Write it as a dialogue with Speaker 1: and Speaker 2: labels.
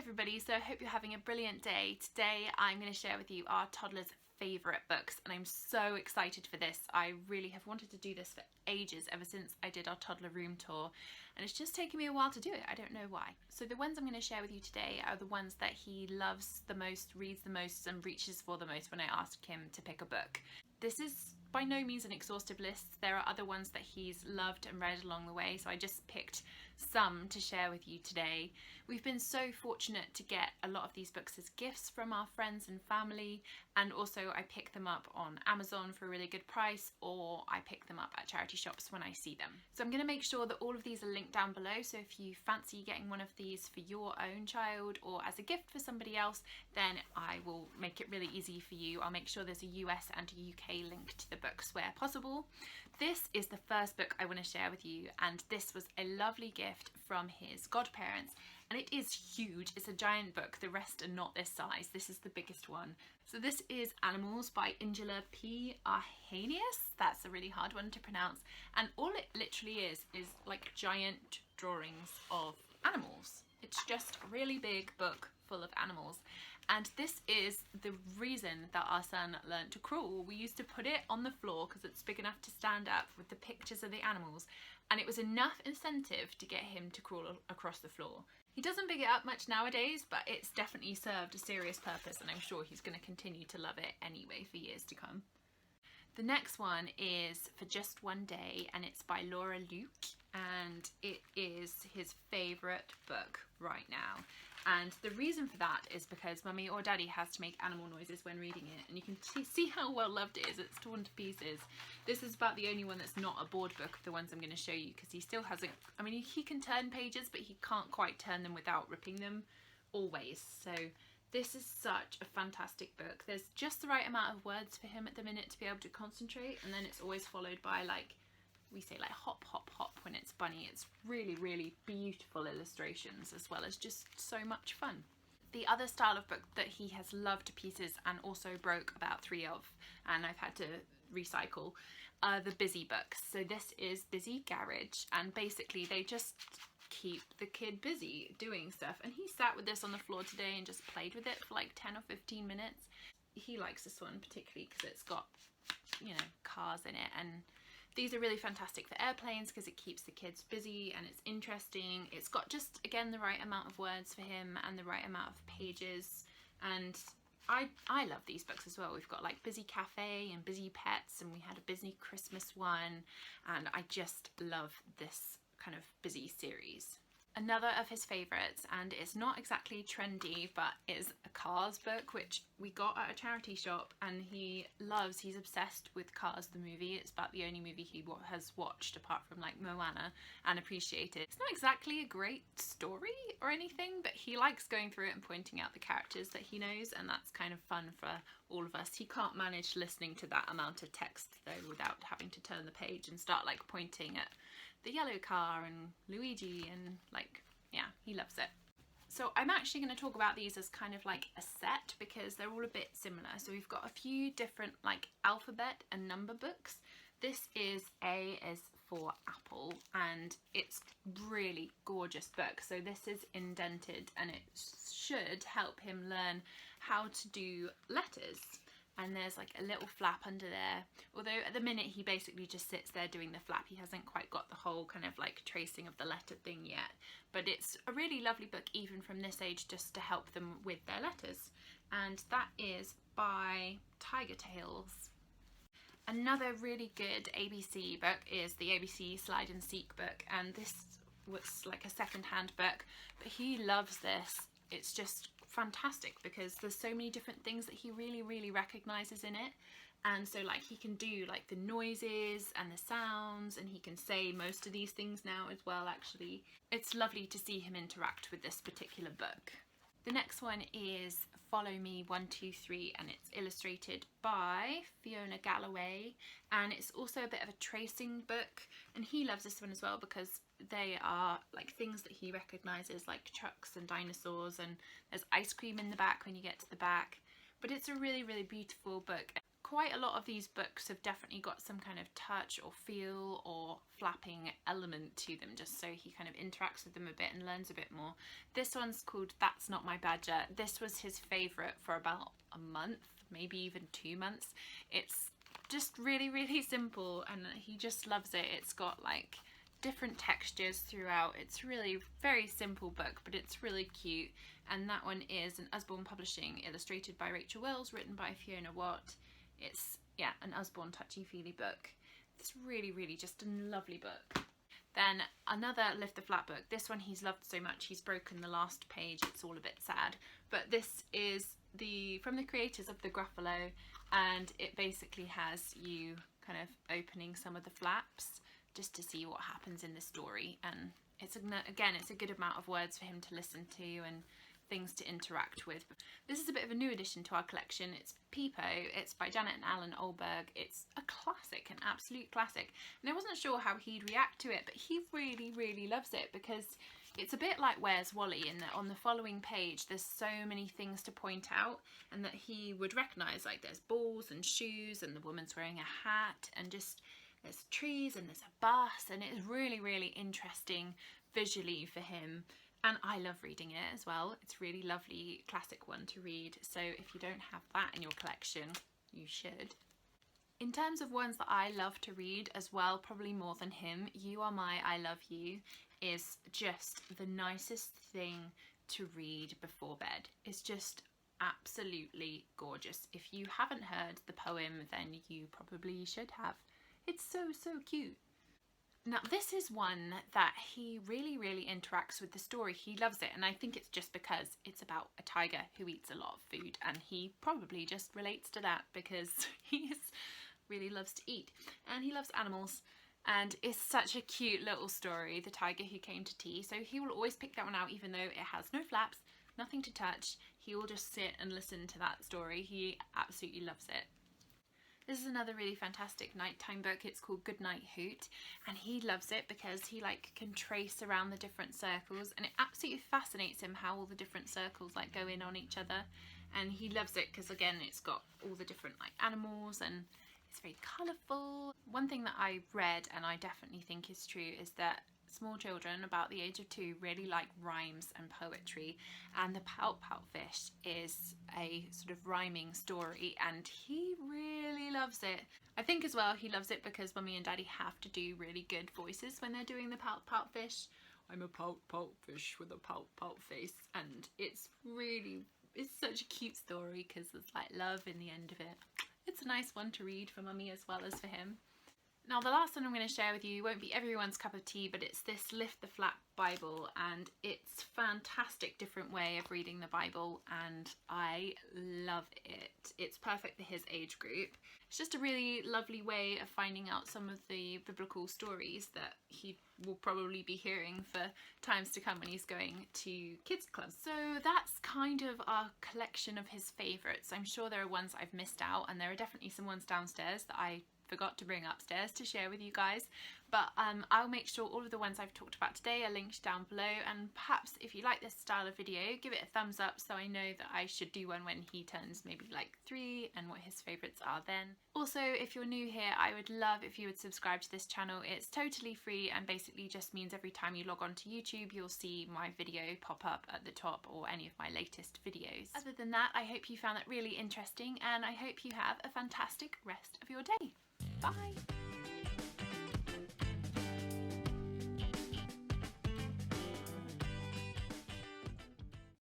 Speaker 1: everybody, so I hope you're having a brilliant day. Today I'm going to share with you our toddler's favourite books and I'm so excited for this. I really have wanted to do this for ages, ever since I did our toddler room tour, and it's just taken me a while to do it. I don't know why. So the ones I'm going to share with you today are the ones that he loves the most, reads the most and reaches for the most when I asked him to pick a book. This is by no means an exhaustive list. There are other ones that he's loved and read along the way, so I just picked some to share with you today. We've been so fortunate to get a lot of these books as gifts from our friends and family, and also I pick them up on Amazon for a really good price, or I pick them up at charity shops when I see them. So I'm going to make sure that all of these are linked down below, so if you fancy getting one of these for your own child or as a gift for somebody else, then I will make it really easy for you. I'll make sure there's a US and a UK link to the books where possible. This is the first book I want to share with you, and this was a lovely gift from his godparents, and it is huge. It's a giant book. The rest are not this size. This is the biggest one. So this is Animals by Angela P. Arrhenius. That's a really hard one to pronounce, and all it literally is like giant drawings of animals. It's just a really big book full of animals. And this is the reason that our son learnt to crawl. We used to put it on the floor because it's big enough to stand up with the pictures of the animals, and it was enough incentive to get him to crawl across the floor. He doesn't big it up much nowadays, but it's definitely served a serious purpose, and I'm sure he's going to continue to love it anyway for years to come. The next one is For Just One Day, and it's by Laura Luke, and it is his favourite book right now. And the reason for that is because mummy or daddy has to make animal noises when reading it, and you can see how well loved it is. It's torn to pieces. This is about the only one that's not a board book of the ones I'm going to show you, because he still hasn't, I mean, he can turn pages, but he can't quite turn them without ripping them always. So this is such a fantastic book. There's just the right amount of words for him at the minute to be able to concentrate, and then it's always followed by, like, we say like hop hop hop when it's bunny. It's really, really beautiful illustrations as well as just so much fun. The other style of book that he has loved to pieces and also broke about 3 of, and I've had to recycle, are the Busy books. So this is Busy Garage, and basically they just keep the kid busy doing stuff, and he sat with this on the floor today and just played with it for like 10 or 15 minutes. He likes this one particularly because it's got, you know, cars in it, and these are really fantastic for airplanes because it keeps the kids busy and it's interesting. It's got just, again, the right amount of words for him and the right amount of pages, and I love these books as well. We've got like Busy Cafe and Busy Pets, and we had a Busy Christmas one, and I just love this kind of Busy series. Another of his favourites, and it's not exactly trendy, but is a Cars book, which we got at a charity shop, and he loves, he's obsessed with Cars the movie. It's about the only movie he has watched apart from like Moana, and appreciate it. It's not exactly a great story or anything, but he likes going through it and pointing out the characters that he knows, and that's kind of fun for all of us. He can't manage listening to that amount of text though without having to turn the page and start like pointing at the yellow car and Luigi, and like, yeah, he loves it. So I'm actually going to talk about these as kind of like a set because they're all a bit similar. So we've got a few different like alphabet and number books. This is A is for Apple, and it's really gorgeous book. So this is indented, and it should help him learn how to do letters. And there's like a little flap under there, although at the minute he basically just sits there doing the flap. He hasn't quite got the whole kind of like tracing of the letter thing yet, but it's a really lovely book even from this age just to help them with their letters, and that is by Tiger Tales. Another really good ABC book is the ABC Slide and Seek book, and this was like a second-hand book, but he loves this. It's just fantastic because there's so many different things that he really recognizes in it, and so like he can do like the noises and the sounds, and he can say most of these things now as well. Actually, it's lovely to see him interact with this particular book. The next one is Follow Me 123, and it's illustrated by Fiona Galloway, and it's also a bit of a tracing book, and he loves this one as well because they are like things that he recognises, like trucks and dinosaurs, and there's ice cream in the back when you get to the back. But it's a really beautiful book. quite a lot of these books have definitely got some kind of touch or feel or flapping element to them, just so he kind of interacts with them a bit and learns a bit more. This one's called That's Not My Badger. This was his favourite for about a month, maybe even 2 months. It's just really, really simple and he just loves it. It's got like different textures throughout. It's really very simple book, but it's really cute. And that one is an Usborne Publishing, illustrated by Rachel Wells, written by Fiona Watt. It's, yeah, an Usborne touchy-feely book. It's really, really just a lovely book. Then another Lift the Flap book. This one he's loved so much he's broken the last page. It's all a bit sad. But this is from the creators of the Gruffalo, and it basically has you kind of opening some of the flaps just to see what happens in the story. And it's, again, it's a good amount of words for him to listen to and things to interact with. This is a bit of a new addition to our collection. It's Peepo. It's by Janet and Alan Olberg. It's a classic, an absolute classic. And I wasn't sure how he'd react to it, but he really, really loves it because it's a bit like Where's Wally, in that on the following page there's so many things to point out and that he would recognise, like there's balls and shoes and the woman's wearing a hat and just there's trees and there's a bus, and it's really, really interesting visually for him. And I love reading it as well. It's a really lovely classic one to read. So if you don't have that in your collection, you should. In terms of ones that I love to read as well, probably more than him, You Are My I Love You is just the nicest thing to read before bed. It's just absolutely gorgeous. If you haven't heard the poem, then you probably should have. It's so, so cute. Now this is one that he really, really interacts with the story. He loves it, and I think it's just because it's about a tiger who eats a lot of food, and he probably just relates to that because he really loves to eat and he loves animals. And it's such a cute little story, The Tiger Who Came to Tea. So he will always pick that one out, even though it has no flaps, nothing to touch. He will just sit and listen to that story. He absolutely loves it. This is another really fantastic nighttime book. It's called Goodnight Hoot, and he loves it because he can trace around the different circles, and it absolutely fascinates him how all the different circles go in on each other. And he loves it because, again, it's got all the different animals and it's very colourful. One thing that I read, and I definitely think is true, is that small children about the age of 2 really like rhymes and poetry, and The Pout Pout Fish is a sort of rhyming story and he really loves it. I think as well he loves it because Mummy and Daddy have to do really good voices when they're doing the Pout Pout Fish. I'm a pout pout fish with a pout pout face, and it's such a cute story because there's love in the end of it. It's a nice one to read for Mummy as well as for him. Now the last one I'm going to share with you won't be everyone's cup of tea, but it's this Lift the Flap Bible, and it's a fantastic different way of reading the Bible and I love it. It's perfect for his age group. It's just a really lovely way of finding out some of the biblical stories that he will probably be hearing for times to come when he's going to kids clubs. So that's kind of our collection of his favourites. I'm sure there are ones I've missed out, and there are definitely some ones downstairs that I forgot to bring upstairs to share with you guys, but I'll make sure all of the ones I've talked about today are linked down below, and perhaps if you like this style of video, give it a thumbs up so I know that I should do one when he turns maybe 3 and what his favourites are then. Also, if you're new here, I would love if you would subscribe to this channel. It's totally free and basically just means every time you log on to YouTube you'll see my video pop up at the top, or any of my latest videos. Other than that, I hope you found that really interesting, and I hope you have a fantastic rest of your day. Bye!